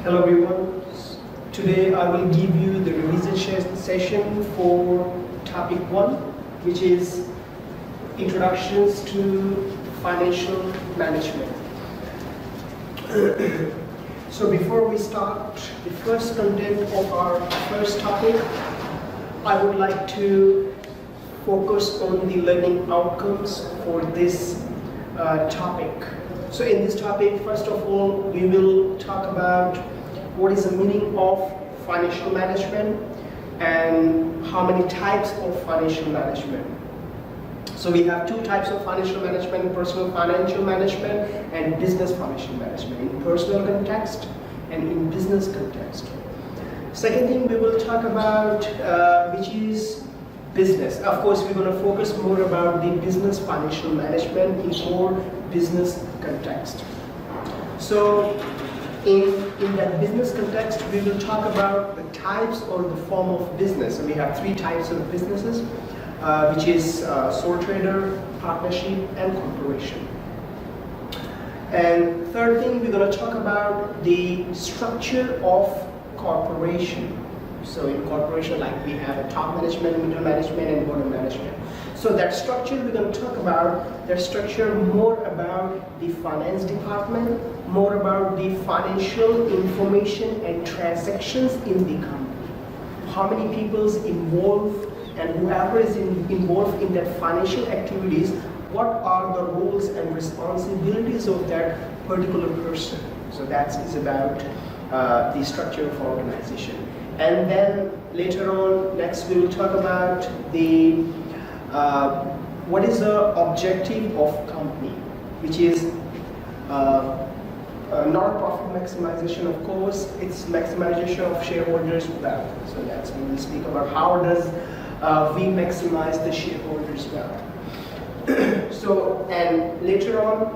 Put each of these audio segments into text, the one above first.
Hello everyone. Today I will give you the revision session for topic 1, which is introductions to financial management. So before we start the first content of our first topic, I would like to focus on the learning outcomes for this topic. So in this topic, first of all, we will talk about what is the meaning of financial management and how many types of financial management. So we have 2 types of financial management: personal financial management and business financial management, in personal context and in business context. Second thing we will talk about, which is business. Of course, we're going to focus more about the business financial management in more business context. So in that business context, we will talk about the types or the form of business. So we have 3 types of businesses, which is sole trader, partnership, and corporation. And third thing, we're going to talk about the structure of corporation. So in corporation, like we have a top management, middle management, and bottom management. So that structure we're going to talk about, that structure more about the finance department, more about the financial information and transactions in the company. How many people involved, and whoever is involved in that financial activities, what are the roles and responsibilities of that particular person. So that is about the structure of organization. And then later on, next we will talk about the what is the objective of company, which is not profit maximization, of course, it's maximization of shareholders' wealth. So that's when we speak about how does we maximize the shareholders' wealth. So, and later on,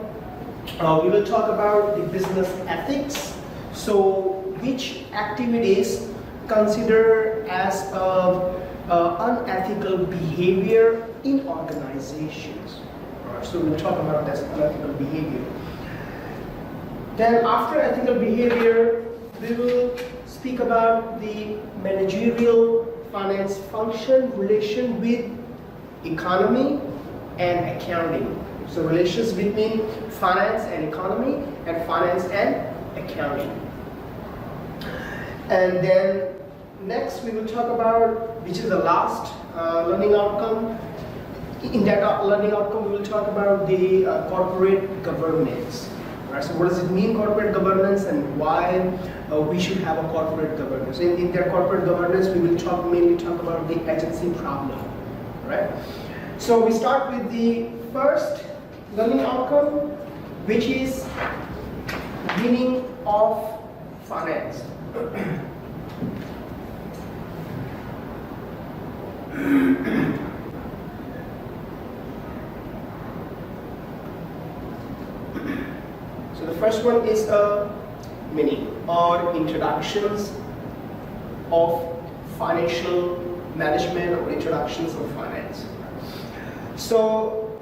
we will talk about the business ethics. So which activities consider as unethical behavior in organizations. So we'll talk about this unethical behavior. Then after ethical behavior, we will speak about the managerial finance function relation with economy and accounting. So relations between finance and economy, and finance and accounting. And then next we will talk about, which is the last learning outcome. In that learning outcome, we will talk about the corporate governance. Right? So what does it mean, corporate governance, and why we should have a corporate governance? In that corporate governance, we will mainly talk about the agency problem. Right? So we start with the first learning outcome, which is meaning of finance. So the first one is a meaning or introductions of financial management or introductions of finance. So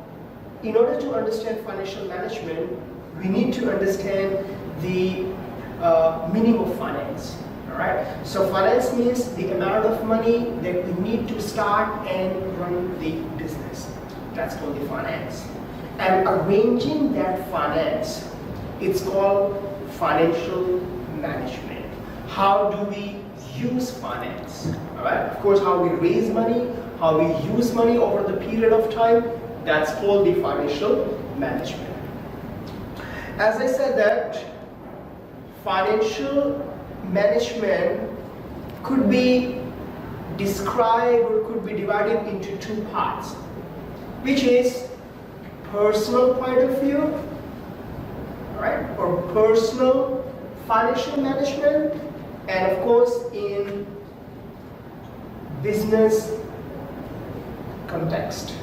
in order to understand financial management, we need to understand the meaning of finance. Alright? So finance means the amount of money that we need to start and run the business. That's called the finance. And arranging that finance, it's called financial management. How do we use finance? Alright? Of course, how we raise money, how we use money over the period of time, that's called the financial management. As I said that financial management could be described or could be divided into 2 parts, which is personal point of view, right, or personal financial management, and of course in business context.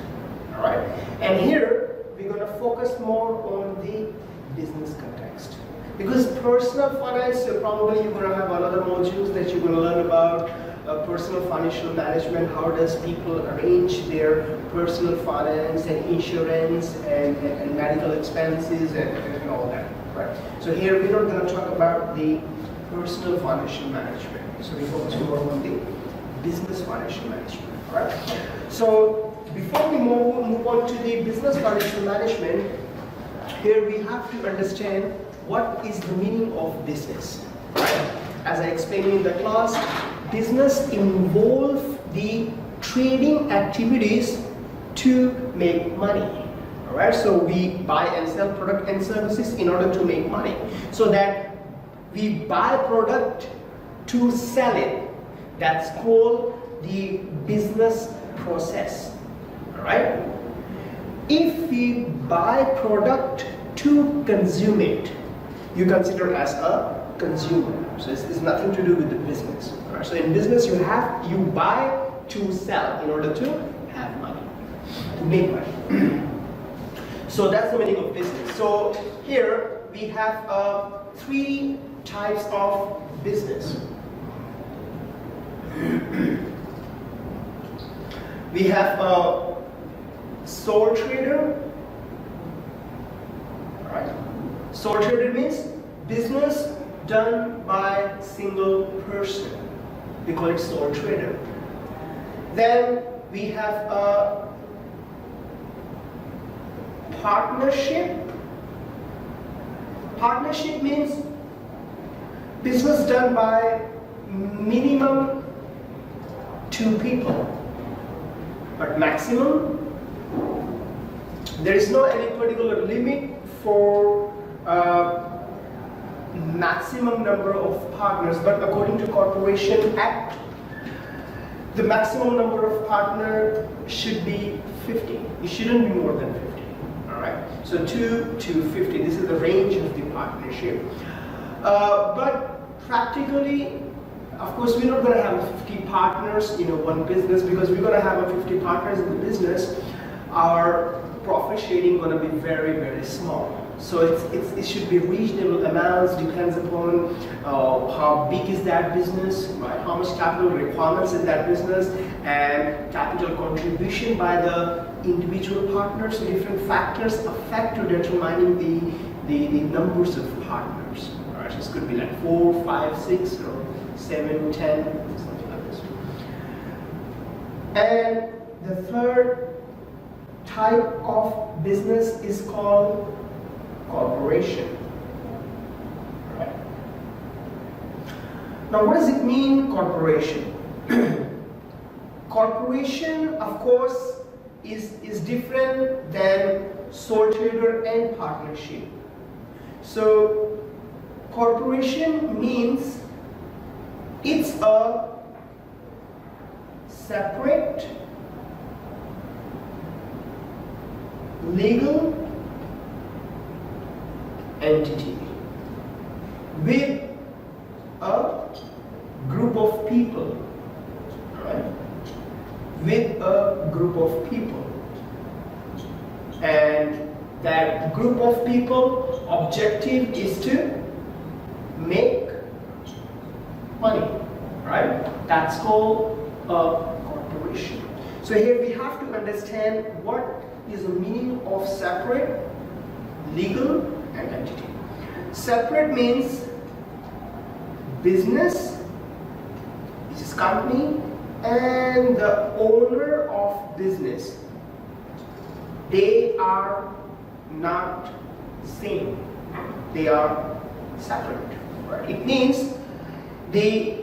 All right, and here we're going to focus more on the business context. Because personal finance, probably you're going to have other modules that you're going to learn about personal financial management. How does people arrange their personal finance and insurance and medical expenses and all that, right? So here we're not going to talk about the personal financial management. So we focus more on the business financial management. All right. So before we move on to the business financial management, here we have to understand what is the meaning of business. Right? As I explained in the class, business involves the trading activities to make money. Alright, so we buy and sell product and services in order to make money. So that we buy product to sell it. That's called the business process. Alright? If we buy product to consume it, you consider as a consumer. So it's nothing to do with the business. Alright? So in business you buy to sell in order to have money, to make money. So that's the meaning of business. So here we have three types of business. We have a sole trader. Alright. Sole trader means business done by single person. We call it sole trader. Then we have a partnership. Partnership means business done by minimum 2 people, but maximum, there is no any particular limit for maximum number of partners, but according to Corporation Act, the maximum number of partners should be 50. It shouldn't be more than 50. Alright? So 2 to 50, this is the range of the partnership. But practically, of course, we're not going to have 50 partners in one business, because we're going to have 50 partners in the business. Our profit sharing going to be very, very small. So it should be reasonable amounts, depends upon how big is that business, right? How much capital requirements in that business, and capital contribution by the individual partners. So different factors affect to determining the numbers of partners. All right, so this could be like 4, 5, 6, or 7, 10, something like this. And the third type of business is called corporation. Right. Now, what does it mean, corporation? Corporation, of course, is different than sole trader and partnership. So, corporation means it's a separate legal entity with a group of people, right? With a group of people, and that group of people objective is to make money, right? That's called a corporation. So here we have to understand what is the meaning of separate, legal, and entity. Separate means business, which is company, and the owner of business. They are not same. They are separate. Right? It means the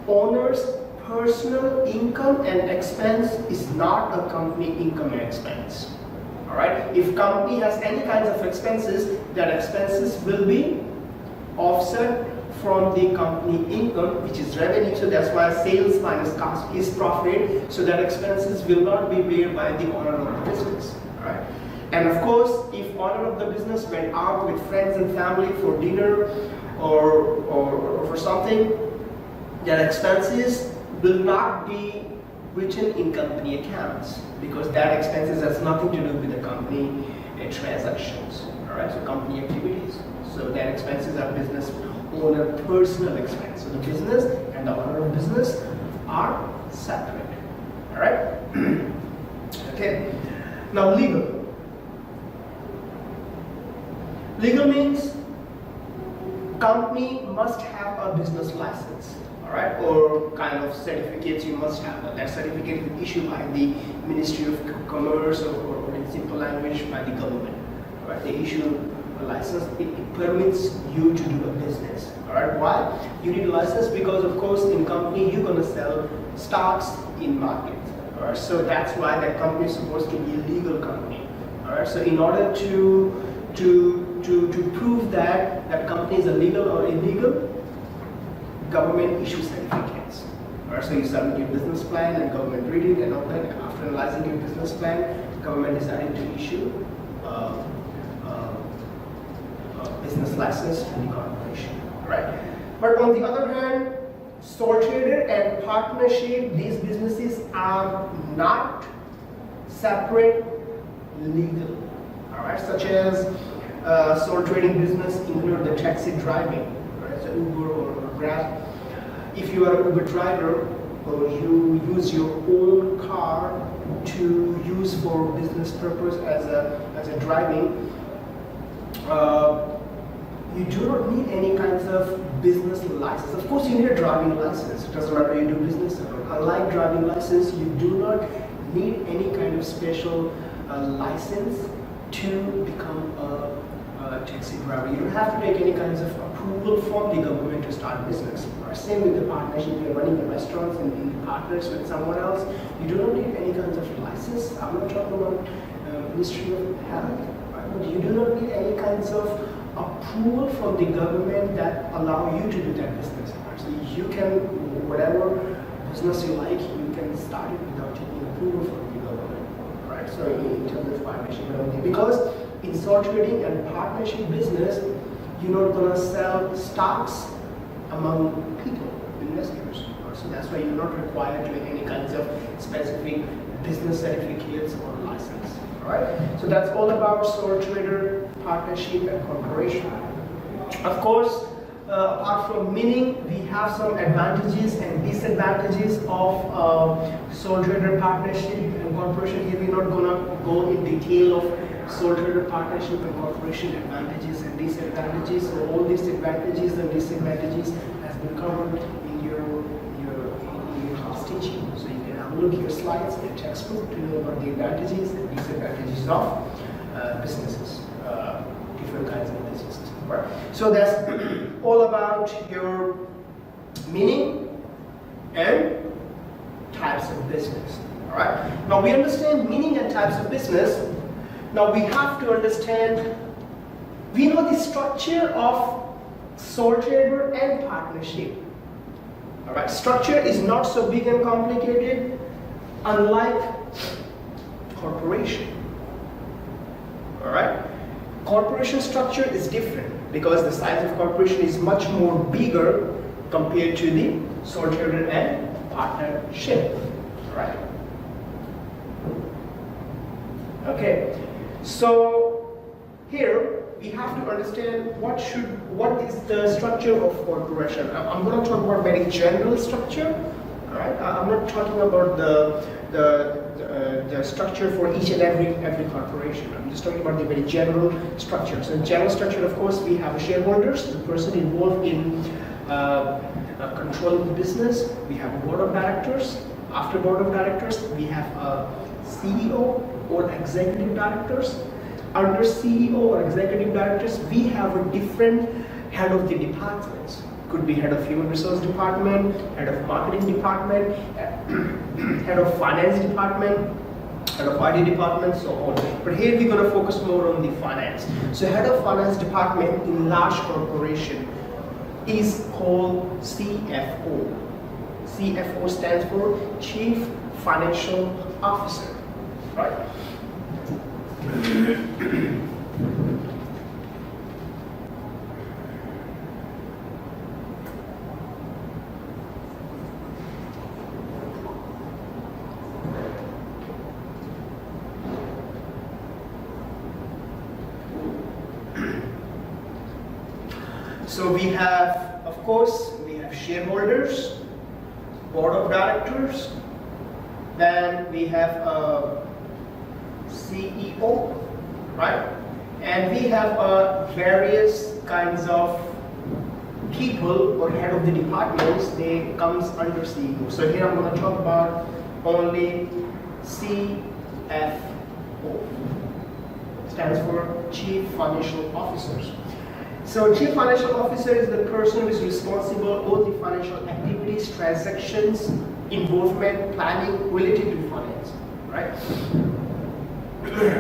owner's personal income and expense is not a company income and expense. Alright? If company has any kinds of expenses, that expenses will be offset from the company income, which is revenue. So that's why sales minus cost is profit. So that expenses will not be paid by the owner of the business. Alright? And of course, if owner of the business went out with friends and family for dinner or for something, that expenses will not be written in company accounts, because that expenses has nothing to do with the company transactions. Alright, so company activities. So that expenses are business owner personal expense. So the business and the owner of business are separate. Alright? Okay. Now legal. Legal means company must have a business license, all right, or kind of certificates you must have. That certificate is issued by the Ministry of Commerce, or in simple language, by the government. All right, they issue a license. It permits you to do a business. All right, why? You need a license because, of course, in company you're gonna sell stocks in market. All right, so that's why that company is supposed to be a legal company. All right, so in order to prove that that company is illegal or illegal, government issues certificates. All right, so you submit your business plan and government read it and all that. After analyzing your business plan, government decided to issue business license to the corporation. All right, but on the other hand, sole trader and partnership, these businesses are not separate legal. All right, such as sole trading business include the taxi driving, right? So Uber or Grab. If you are an Uber driver, or you use your own car to use for business purpose as a driving, you do not need any kinds of business license. Of course, you need a driving license. It doesn't matter you do business or not. Unlike driving license, you do not need any kind of special license to become a taxi driver. You don't have to take any kinds of approval from the government to start business. Or same with the partnership. You're running the restaurants and being partners with someone else. You do not need any kinds of license. I'm not talking about Ministry of Health, right? But you do not need any kinds of approval from the government that allow you to do that business. So you can, whatever business you like, you can start it without taking approval from the government, right? So in terms of partnership, because in sole trading and partnership business, you're not gonna sell stocks among people, investors. So that's why you're not required to make any kinds of specific business certificates or license. All right. So that's all about sole trader, partnership, and corporation. Of course, apart from meaning, we have some advantages and disadvantages of sole trader, partnership, and corporation. Here we're not gonna go in detail of sole trader, partnership, and corporation advantages and disadvantages. So all these advantages and disadvantages has been covered in your class teaching. So you can have a look at your slides and textbook to know about the advantages and disadvantages of businesses, different kinds of businesses. Right? So that's all about your meaning and types of business. All right. Now we understand meaning and types of business. Now we have to understand. We know the structure of sole trader and partnership. All right. Structure is not so big and complicated, unlike corporation. All right. Corporation structure is different because the size of corporation is much more bigger compared to the sole trader and partnership. All right. Okay. So here we have to understand what is the structure of corporation. I'm going to talk about very general structure. All right. I'm not talking about the structure for each and every corporation. I'm just talking about the very general structure. So in general structure, of course, we have shareholders, the person involved in controlling the business. We have a board of directors. After board of directors, we have a CEO or executive directors. Under CEO or executive directors, we have a different head of the departments. Could be head of human resource department, head of marketing department, head of finance department, head of IT department, so on. But here we're going to focus more on the finance. So head of finance department in large corporation is called CFO. CFO stands for Chief Financial Officer, right? So we have, of course, we have shareholders, board of directors, then we have a CEO, right? And we have various kinds of people or head of the departments, they comes under CEO. So here I'm going to talk about only CFO. Stands for Chief Financial Officers. So Chief Financial Officer is the person who is responsible for all the financial activities, transactions, involvement, planning related to finance, right?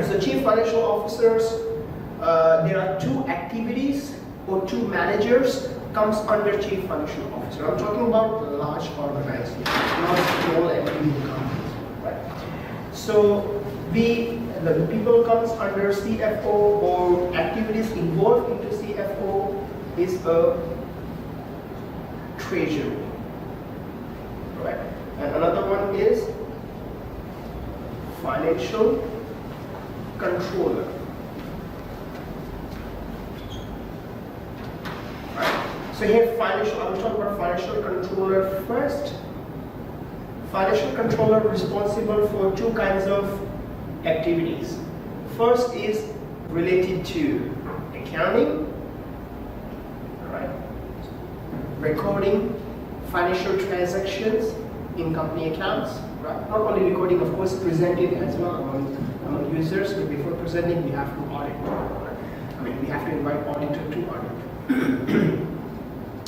So Chief Financial Officers, there are two activities or two managers comes under Chief Financial Officer. I'm talking about large organizations, not small and medium companies, right? So the people comes under CFO or activities involved into CFO is a treasury, right? And another one is financial controller. Right? So here financial, I'm talking about financial controller first. Financial controller responsible for two kinds of activities. First is related to accounting, right? Recording financial transactions in company accounts, right? Not only recording, of course, presenting as well among users, but before presenting, we have to audit. Right? I mean, we have to invite auditor to audit.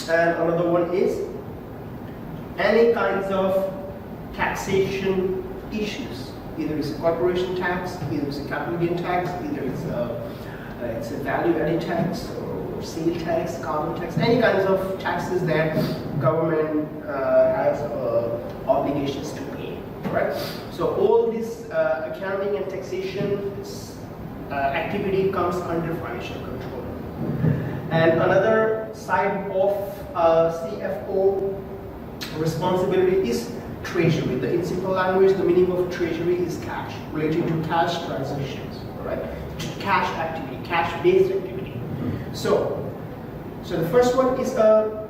And another one is any kinds of taxation issues. Either it's a corporation tax, either it's a capital gain tax, either it's a value-added tax or sale tax, carbon tax, any kinds of taxes that government has obligations to pay, right? So all this accounting and taxation activity comes under financial control. And another side of CFO responsibility is treasury. In simple language, the meaning of treasury is cash, related to cash transactions, right? Cash activity, cash-based activity. So the first one is a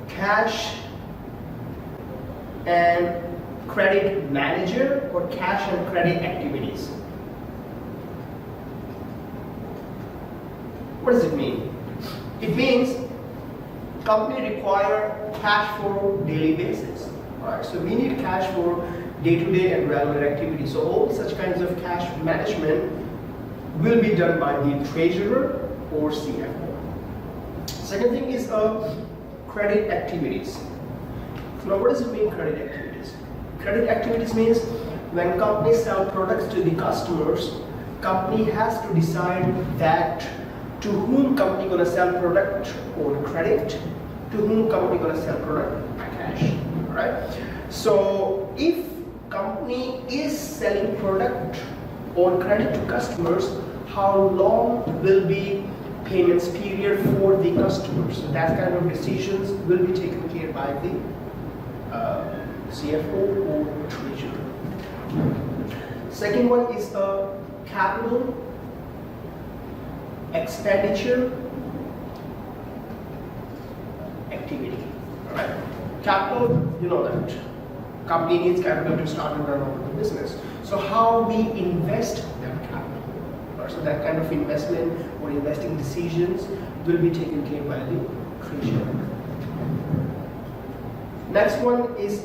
cash and credit manager or cash and credit activities. What does it mean? It means company require cash for daily basis. Right, so we need cash for day-to-day and regular activities. So all such kinds of cash management will be done by the treasurer or CFO. Second thing is credit activities. Now what does it mean, credit activities? Credit activities means when companies sell products to the customers, company has to decide that to whom company gonna sell product on credit, to whom company gonna sell product by cash. Right? So if company is selling product on credit to customers, how long will be payments period for the customers? So that kind of decisions will be taken care by the CFO or treasurer. Second one is a capital expenditure activity. All right? Capital, you know that. Company needs capital to start and run on the business. So how we invest that capital. So that kind of investment or investing decisions will be taken care by the treasurer. Next one is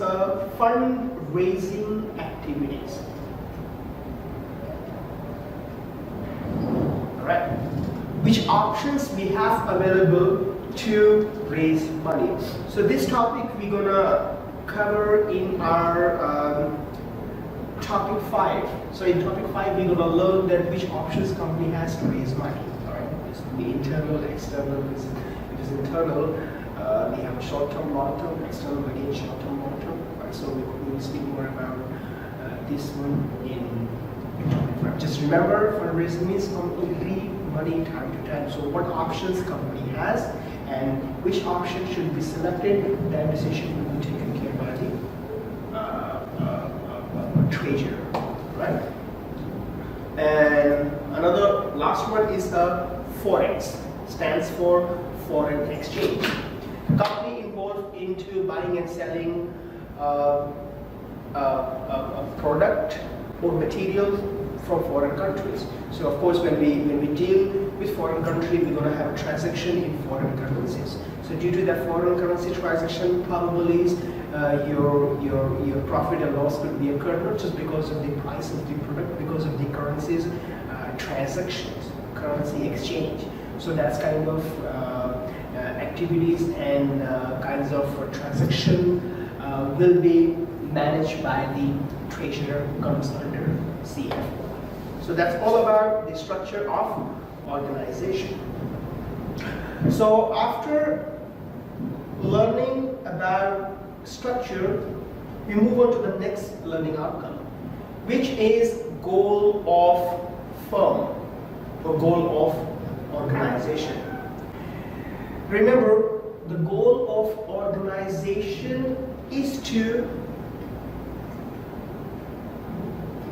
fundraising activities. Alright. Which options we have available to raise money. So this topic we're gonna cover in our topic 5. So in topic 5 we're gonna learn that which options company has to raise money. Alright, this will be internal, external. If it is internal, we have a short-term, long-term, external again short-term, long-term. Right, so we will speak more about this one in topic 5. Just remember, fundraising means company money time to time. So what options company has and which option should be selected, that decision will be taken care by the treasurer, right? And another last one is Forex, stands for foreign exchange. Company involved into buying and selling a product or materials from foreign countries. So of course when we deal with foreign country, we're going to have a transaction in foreign currencies. So due to that foreign currency transaction, probably your profit and loss could be occurred not just because of the price of the product, because of the currencies transactions, currency exchange. So that's kind of activities and kinds of transaction will be managed by the treasurer, comes under CFO. So that's all about the structure of organization. So after learning about structure, we move on to the next learning outcome, which is goal of firm or goal of organization. Remember, the goal of organization is to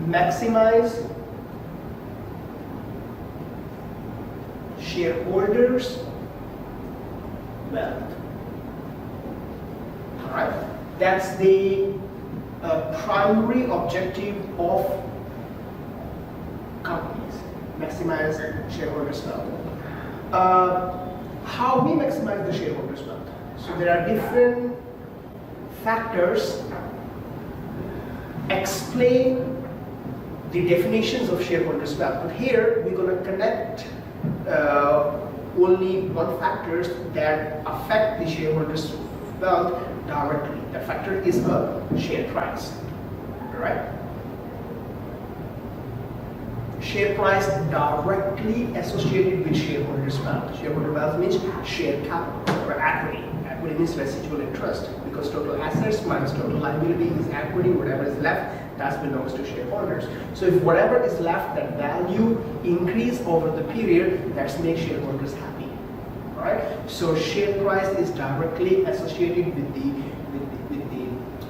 maximize shareholders' wealth. Alright? That's the primary objective of companies, maximize shareholders' wealth. How we maximize the shareholders' wealth? So there are different factors explain the definitions of shareholders' wealth. But here we're going to connect only one factors that affect the shareholders' wealth directly. That factor is a share price. Alright? Share price directly associated with shareholders' wealth. Shareholder wealth means share capital or equity. Equity means residual interest, because total assets minus total liability is equity. Whatever is left, that belongs to shareholders. So if whatever is left, that value increase over the period, that makes shareholders happy. Alright? So share price is directly associated with the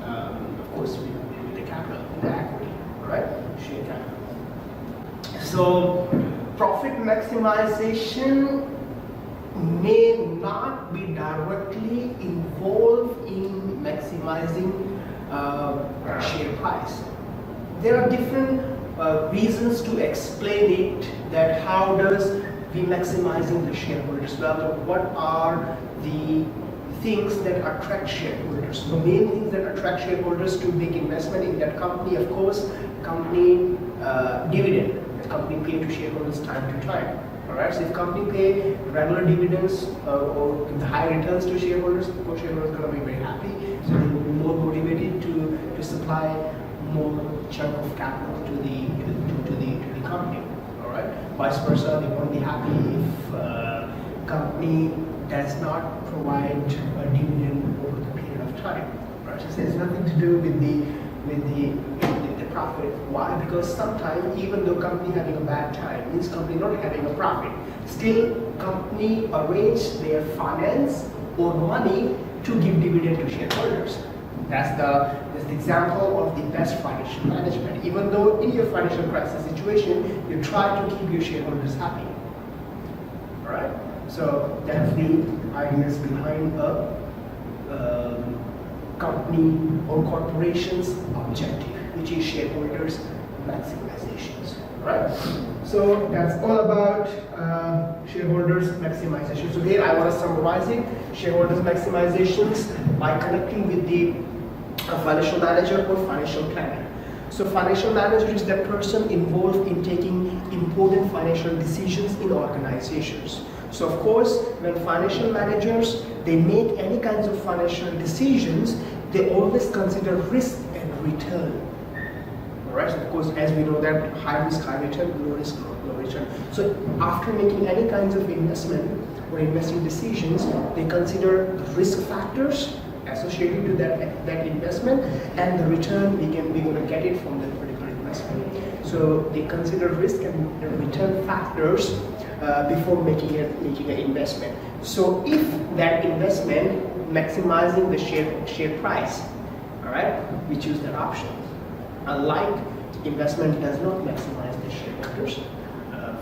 of course with the capital, the equity. Alright? Share capital. So profit maximization may not be directly involved in maximizing share price. There are different reasons to explain it, that how does we maximizing the shareholders' wealth, or what are the things that attract shareholders. The main things that attract shareholders to make investment in that company, of course, company dividend. The company pay to shareholders time to time. Alright, so if company pay regular dividends or give the high returns to shareholders, of course shareholders are going to be very happy. So they will be more motivated to supply more chunk of capital to the company. Alright, vice versa, they won't be happy if company does not provide a dividend over the period of time. Right, so it has nothing to do with the profit. Why? Because sometimes even though company having a bad time, means company not having a profit, still company arrange their finance or money to give dividend to shareholders. That's the example of the best financial management. Even though in your financial crisis situation, you try to keep your shareholders happy. Alright? So that's the ideas behind a company or corporation's objective, which is shareholders maximizations. Right? So that's all about shareholders maximization. So here I want to summarize it. Shareholders maximizations by connecting with the financial manager or financial planner. So financial manager is the person involved in taking important financial decisions in organizations. So of course, when financial managers, they make any kinds of financial decisions, they always consider risk and return. Alright, so of course, as we know that high risk, high return, low risk, low return. So after making any kinds of investment or investing decisions, they consider the risk factors associated to that investment and the return we're going to get it from that particular investment. So they consider risk and return factors before making an investment. So if that investment maximizing the share price, all right, we choose that option. Unlike investment does not maximize the shareholders'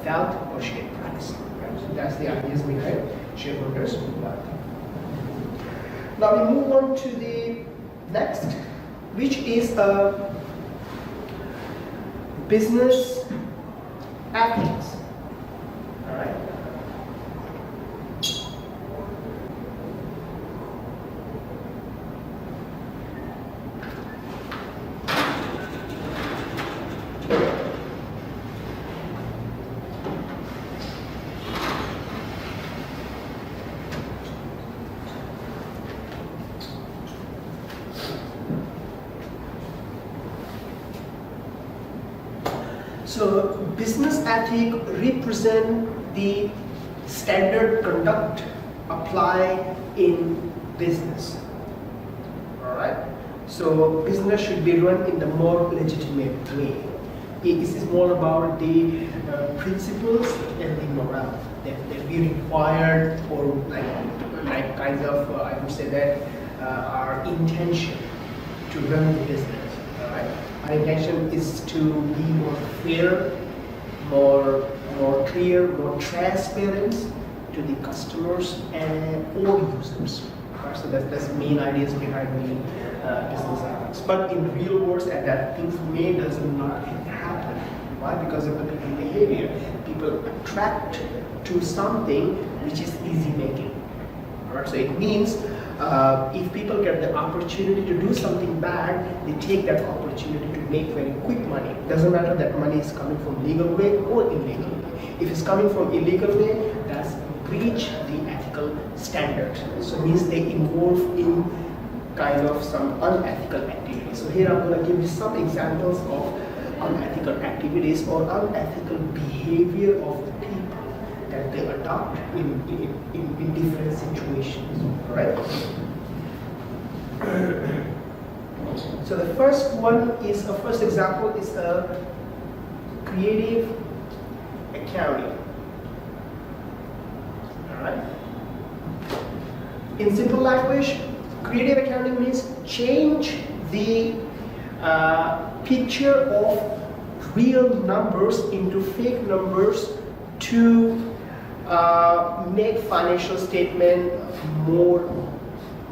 wealth or share price. Right? So that's the ideas behind shareholders' wealth. Now we move on to the next, which is business ethics. All right. So business ethic represent the standard conduct applied in business. All right. So business should be run in the more legitimate way. This is more about the principles and the morale that we required, or like kinds of I would say that our intention to run the business. All right. Our intention is to be more fair, more clear, more transparent to the customers and all users. Right? So that's the main ideas behind the business ethics. But in real world, that things does not happen. Why? Because of the people behavior. People attract to something which is easy making. All right. So it means if people get the opportunity to do something bad, they take that opportunity to make very quick money. Doesn't matter that money is coming from legal way or illegal way. If it's coming from illegal way, that's breach the ethical standard. So it means they involve in kind of some unethical activities. So here I'm going to give you some examples of unethical activities or unethical behavior of the people that they adopt in different situations. Right? So the first example is a creative accounting. Alright? In simple language, creative accounting means change the picture of real numbers into fake numbers to make financial statement more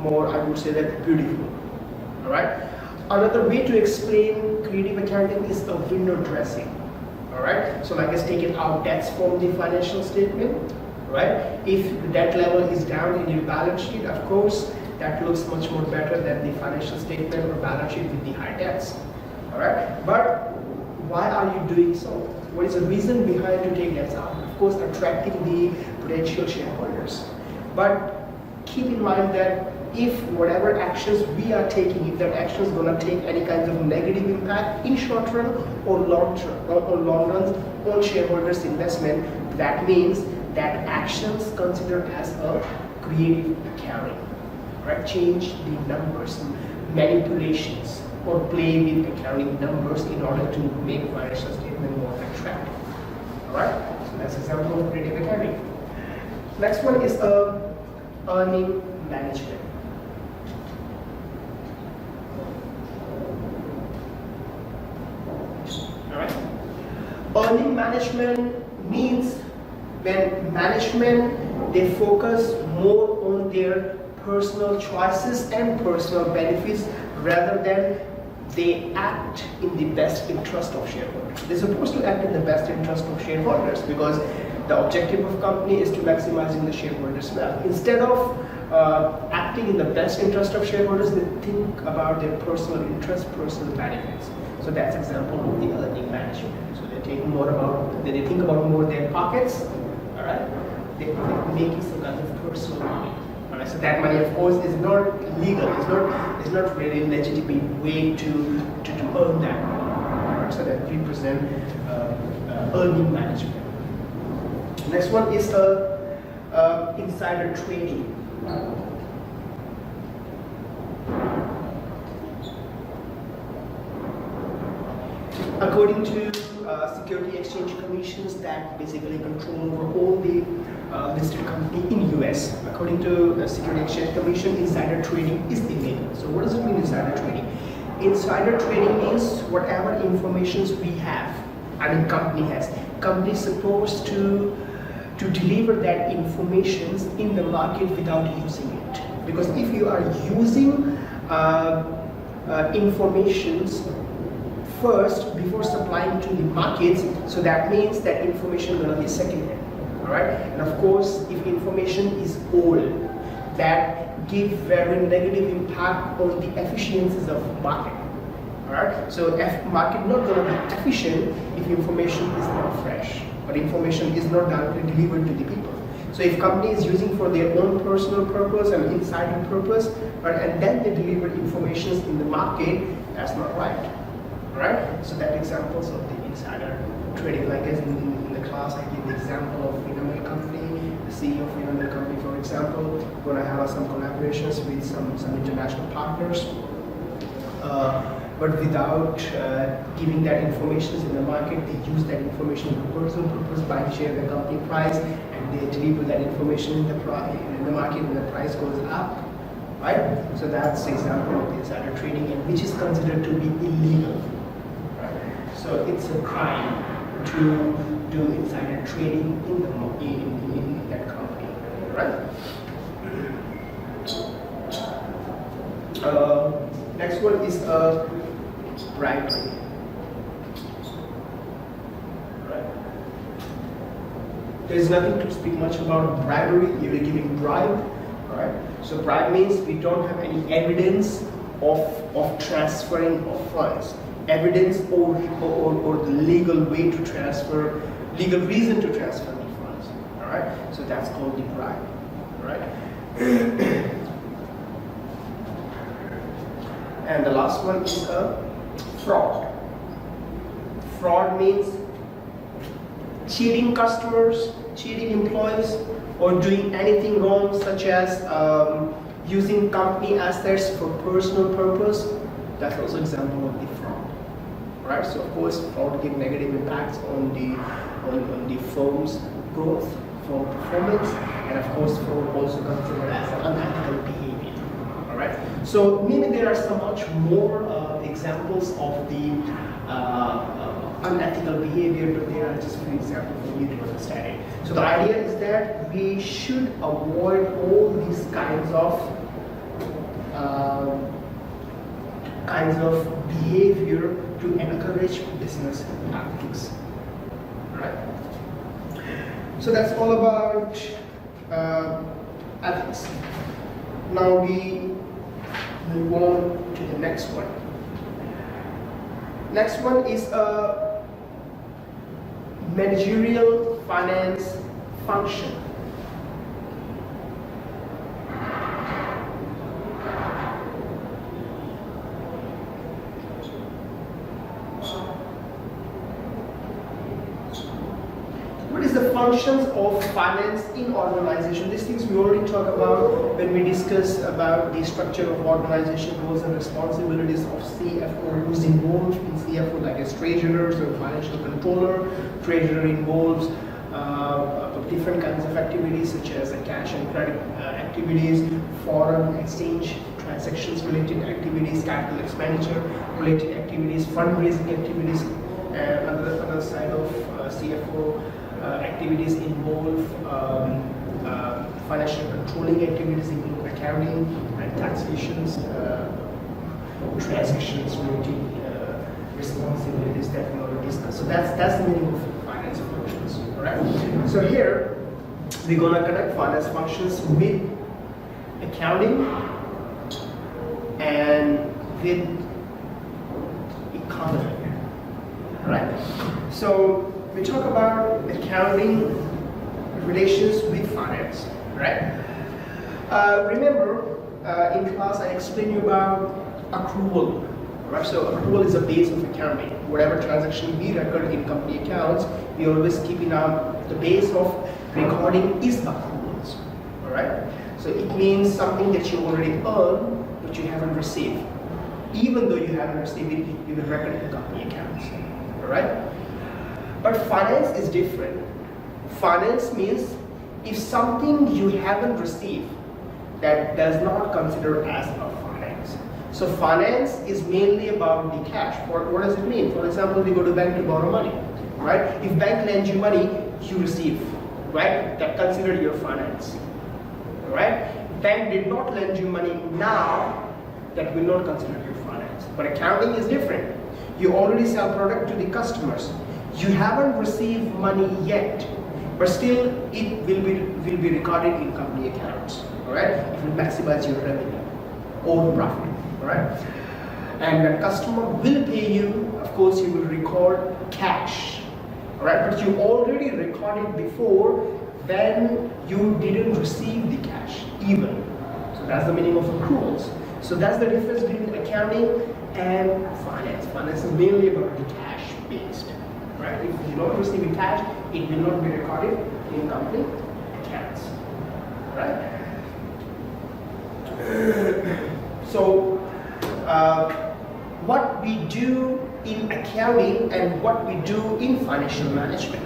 I would say that beautiful. Alright? Another way to explain creative accounting is a window dressing. Alright? So let's take it out debts from the financial statement. Right? If the debt level is down in your balance sheet, of course, that looks much more better than the financial statement or balance sheet with the high debts. Alright? But why are you doing so? What is the reason behind to take debts out? Of course, attracting the potential shareholders. But keep in mind that if whatever actions we are taking, if that action is going to take any kind of negative impact in short run or long run on shareholders' investment, that means that actions considered as a creative accounting. Right? Change the numbers, manipulations, or play with accounting numbers in order to make financial statement more attractive. Alright? So that's an example of creative accounting. Next one is earning management. Alright? Earning management means when management, they focus more on their personal choices and personal benefits rather than they act in the best interest of shareholders. They're supposed to act in the best interest of shareholders because the objective of company is to maximizing the shareholders' wealth. Instead of acting in the best interest of shareholders, they think about their personal interests, personal benefits. So that's example of the earning management. So they think about more their pockets. All right, they're making some kind of personal money. All right, so that money, of course, is not legal. It's not really legitimate way to earn that money. All right, so that represent earning management. Next one is insider trading. According to Security Exchange Commissions that basically control over all the listed company in US. According to the Security Exchange Commission, insider trading is illegal. So what does it mean, insider trading? Insider trading means whatever informations we have, company has. Company is supposed to deliver that information in the market without using it. Because if you are using informations first before supplying to the markets, so that means that information is going to be secondhand. Alright? And of course, if information is old, that give very negative impact on the efficiencies of market. Alright? So market not going to be efficient if information is not fresh, or information is not directly delivered to the people. So if company is using for their own personal purpose and insider purpose, and then they deliver information in the market, that's not right. Right? So that examples of the insider trading. Like as in the class, I give the example of Videoby company, the CEO of Videoby company, for example, going to have some collaborations with some international partners. But without giving that information in the market, they use that information for personal purpose, buy share the company price, and they deliver that information in the market, and the price goes up, right? So that's the example of the insider trading, and which is considered to be illegal, right? So it's a crime to do insider trading in that company, right? Next one is bribery. Right. There is nothing to speak much about bribery. You're giving bribe, right? So bribe means we don't have any evidence of transferring of funds, evidence or the legal way to transfer, legal reason to transfer the funds. All right. So that's called the bribe, right? And the last one is fraud. Fraud means cheating customers, cheating employees, or doing anything wrong, such as using company assets for personal purpose. That's also an example of the fraud, right? So of course, fraud gives negative impacts on the firm's growth, firm performance, and of course, fraud also considered as unethical behavior. Right. So maybe there are so much more examples of the unethical behavior, but there are just few examples for you to understand it. So the idea is that we should avoid all these kinds of behavior to encourage business ethics. Right. So that's all about ethics. Now we move on to the next one. Next one is a managerial finance function. What is the functions of finance in organization? These things we already talked about when we discussed about the structure of organization, roles and responsibilities of CFO, who's involved in CFO, like as treasurers or financial controller. Treasurer involves different kinds of activities such as cash and credit activities, foreign exchange transactions related activities, capital expenditure related activities, fundraising activities, and on the other side of CFO. Activities involve financial controlling activities, include accounting and taxations, transactions related responsibilities that we already discussed. So that's the meaning of finance functions. All right. So here we're gonna connect finance functions with accounting and with economy. All right. So we talk about accounting relations with finance, right? Remember, in class I explained you about accrual, right? So accrual is a base of accounting. Whatever transaction we record in company accounts, we always keep in the base of recording is accruals, all right? So it means something that you already earned, but you haven't received. Even though you haven't received it, you will record it in company accounts, all right? But finance is different. Finance means if something you haven't received, that does not consider as a finance. So finance is mainly about the cash. What does it mean? For example, we go to bank to borrow money, right? If bank lends you money, you receive, right? That considered your finance, right? Bank did not lend you money now, that will not consider your finance. But accounting is different. You already sell product to the customers. You haven't received money yet, but still it will be recorded in company accounts. All right, it will maximize your revenue or profit. All right, and when customer will pay you, of course, you will record cash. All right, but you already recorded before when you didn't receive the cash even. So that's the meaning of accruals. So that's the difference between accounting and finance. Finance is mainly about the cash based. right? If you don't receive it cash, it will not be recorded in company accounts, right? So, what we do in accounting and what we do in financial management.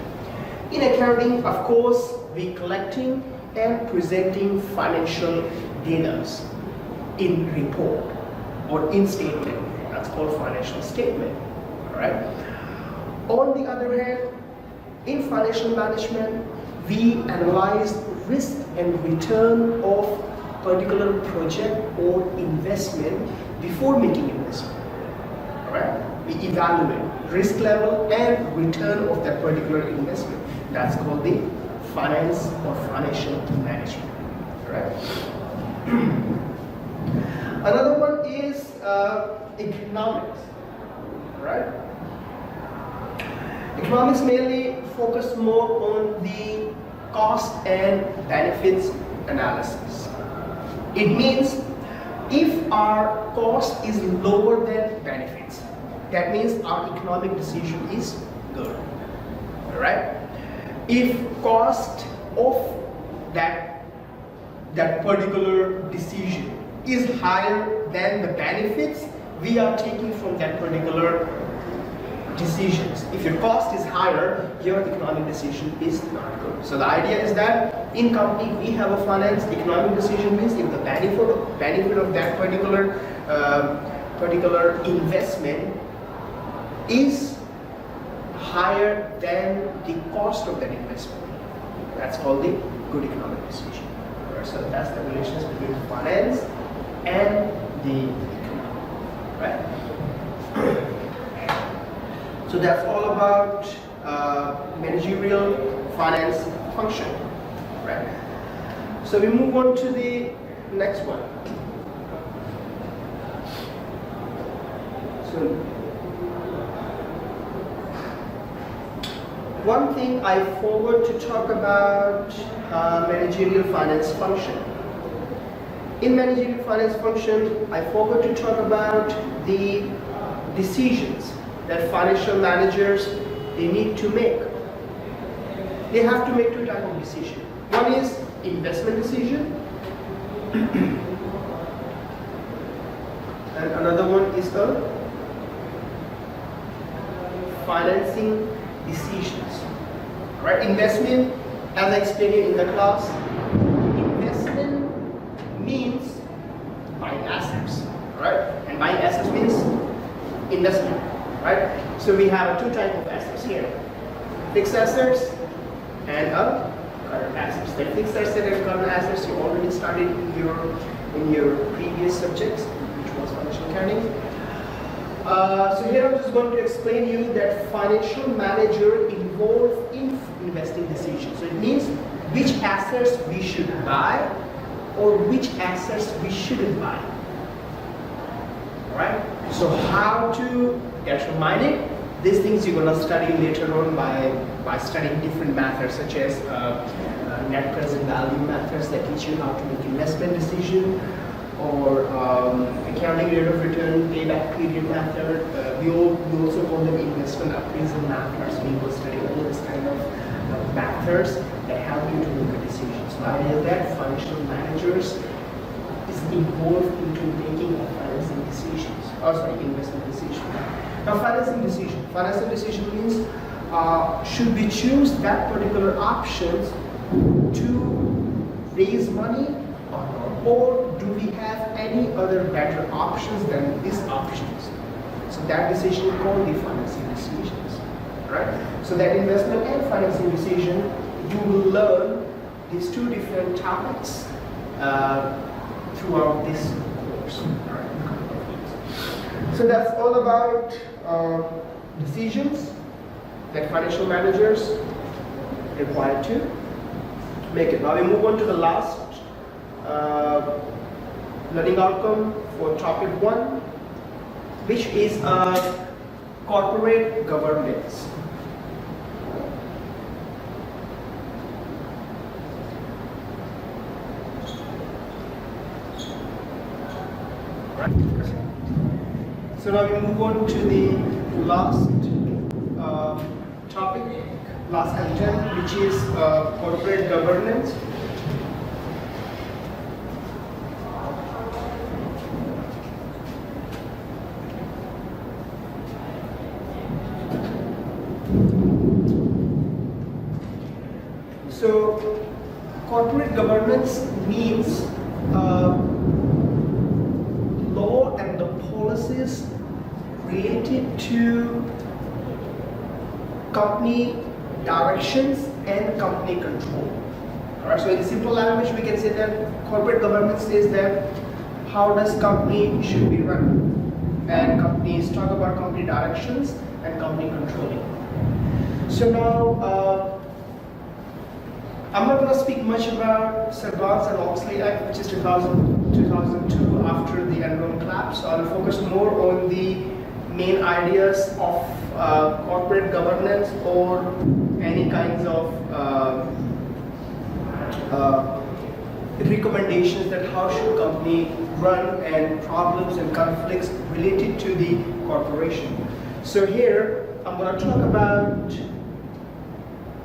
In accounting, of course, we collecting and presenting financial data in report or in statement. That's called financial statement. All right. On the other hand, in financial management, we analyze risk and return of particular project or investment before making investment. All right. We evaluate risk level and return of that particular investment. That's called the finance or financial management. All right. Another one is economics. All right. Economics mainly focus more on the cost and benefits analysis. It means if our cost is lower than benefits, that means our economic decision is good. All right. If cost of that particular decision is higher than the benefits we are taking from that particular decisions. If your cost is higher, your economic decision is not good. So the idea is that in company we have a finance economic decision means if the benefit of that particular investment is higher than the cost of that investment. That's called the good economic decision. So that's the relationship between finance and the economy, right? So that's all about managerial finance function, right? So we move on to the next one. So one thing I forgot to talk about managerial finance function. In managerial finance function, I forgot to talk about the decisions that financial managers they need to make. They have to make two types of decisions. One is investment decision, and another one is the financing decisions. Right? Investment, as I explained in the class, investment means buying assets, right? And buying assets means investment, right? So we have two types of assets here: fixed assets and current assets. The fixed asset and current assets you already studied in your previous subjects, which was financial accounting. So here I'm just going to explain you that financial manager involved in investing decisions. So it means which assets we should buy or which assets we shouldn't buy. Alright? So how to determine it? These things you're going to study later on by studying different methods such as net present value methods that teach you how to make investment decision, or accounting rate of return, payback period method. We also call them investment appraisal methods. We will study all this kind of methods that help you to make a decision. So I know that financial managers is involved into making financing decisions. Investment decision. Now, financing decision. Financing decision means should we choose that particular options to raise money or not? Or do we have any other better options than these options? So that decision is called the financing decisions, right? So that investment and financing decision, you will learn these two different topics throughout this course. Right? So that's all about decisions that financial managers require to make it. Now we move on to the last learning outcome for topic 1, which is corporate governance. So now we move on to the last topic, last content, which is corporate governance. So, corporate governance means law and the policies related to company directions and company control. Alright, so in simple language, we can say that corporate governance says that how does company should be run, and companies talk about company directions and company controlling. So now, I'm not going to speak much about Sarbanes and Oxley Act, which is 2002 after the Enron collapse. So I'll focus more on the main ideas of corporate governance or any kinds of recommendations that how should company run and problems and conflicts related to the corporation. So here I'm going to talk about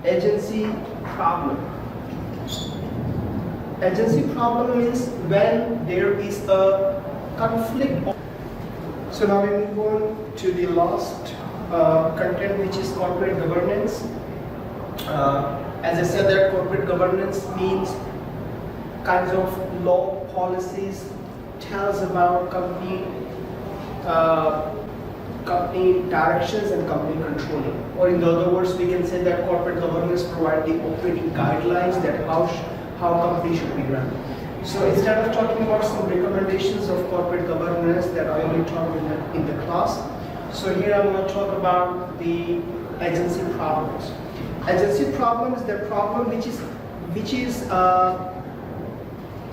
agency problem. Agency problem means when there is a conflict. So now we move on to the last content, which is corporate governance. As I said, that corporate governance means kinds of law policies, tells about company directions and company controlling. Or in other words, we can say that corporate governance provide the operating guidelines that how company should be run. So instead of talking about some recommendations of corporate governance that I already talked in the class, so here I'm going to talk about the agency problems. Agency problem is the problem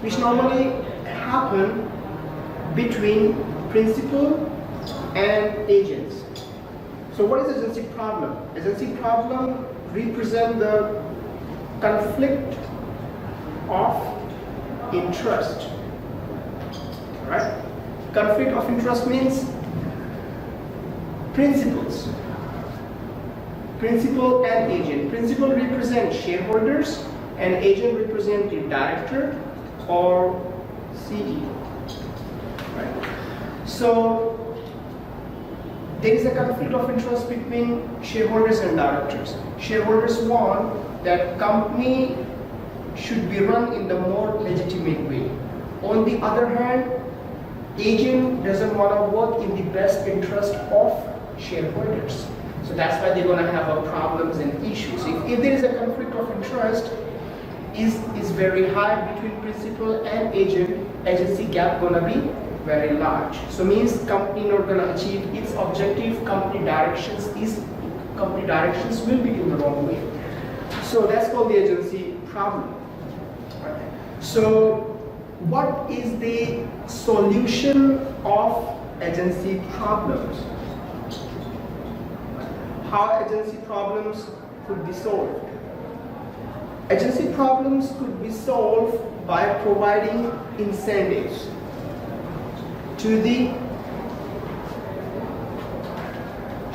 which normally happen between principal and agents. So what is agency problem? Agency problem represent the conflict of interest. Right? Conflict of interest means principal and agent. Principal represent shareholders and agent represent the director or CEO. Right? So there is a conflict of interest between shareholders and directors. Shareholders want that company should be run in the more legitimate way. On the other hand, agent doesn't want to work in the best interest of shareholders. So that's why they're going to have problems and issues. If there is a conflict of interest is very high between principal and agent, agency gap going to be very large. So means company not going to achieve its objective, company directions will be in the wrong way. So that's called the agency problem. So what is the solution of agency problems? How agency problems could be solved? Agency problems could be solved by providing incentives to the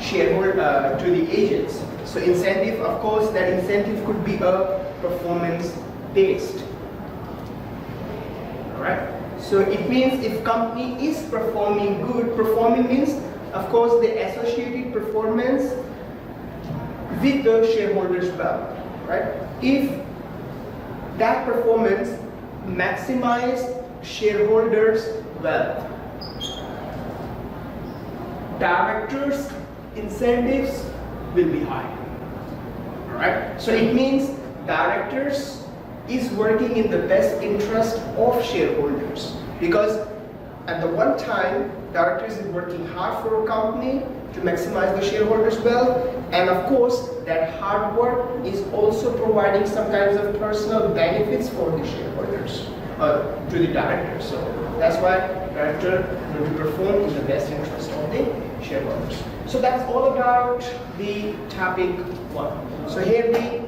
shareholder, to the agents. So incentive, of course, that incentive could be a performance-based. Alright? So it means if company is performing good, performing means, of course, the associated performance with the shareholders' wealth. Right? If that performance maximizes shareholders' wealth, directors' incentives will be high. Alright? So it means directors is working in the best interest of shareholders, because at the one time directors is working hard for a company to maximize the shareholders' wealth, and of course that hard work is also providing some kinds of personal benefits for the shareholders, to the directors. So that's why director will be performed in the best interest of the shareholders. So that's all about the topic 1. So here we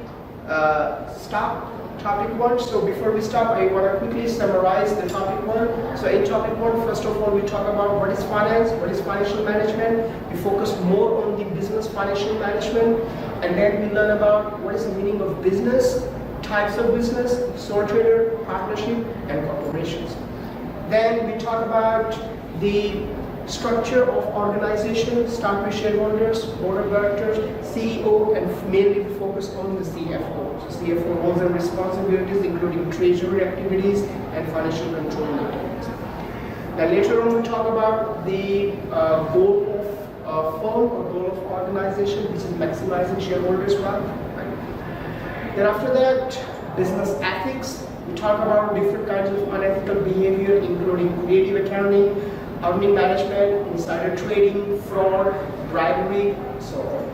stop topic 1. So before we start, I want to quickly summarize the topic 1. So in topic 1, first of all, we talk about what is finance, what is financial management. We focus more on the business financial management, and then we learn about what is the meaning of business, types of business, sole trader, partnership, and corporations. Then we talk about the structure of organization, start with shareholders, board of directors, CEO, and mainly we focus on the CFO. So CFO roles and responsibilities including treasury activities and financial controlling activities. Then later on we talk about the goal of firm or goal of organization, which is maximizing shareholders' value. Right? Then after that, business ethics. We talk about different kinds of unethical behavior including creative accounting, earning management, insider trading, fraud, bribery, so on.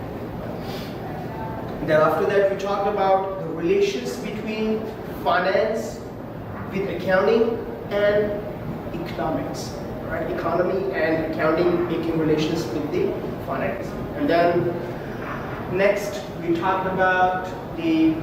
Then after that, we talked about the relations between finance with accounting and economics, right? Economy and accounting making relations with the finance. And then next, we talked about the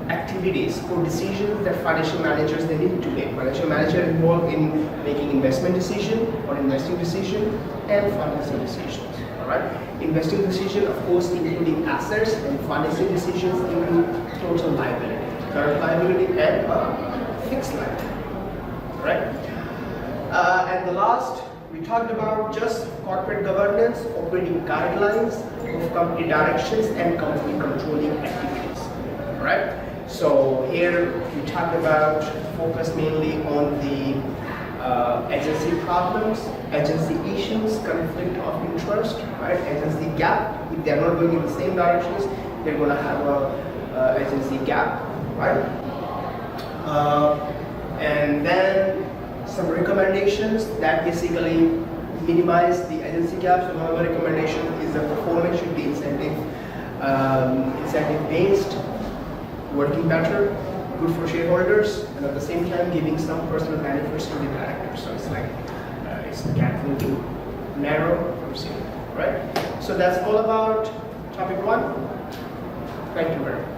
activities or decisions that financial managers they need to make. Financial manager involved in making investment decision or investing decision and financing decisions. All right. Investing decision, of course, including assets, and financing decisions include total liability, current liability, and fixed liability. All right. And the last, we talked about just corporate governance, operating guidelines of company directions, and company controlling activities. All right. So here we talked about focus mainly on the agency problems, agency issues, conflict of interest, right? Agency gap. If they are not going in the same directions, they're going to have a agency gap, right? And then some recommendations that basically minimize the agency gap. So one of the recommendations is that performance should be incentive based, working better, good for shareholders, and at the same time giving some personal benefits to the directors. So it's like it's gap will be narrow from zero, right? So that's all about topic 1. Thank you very much.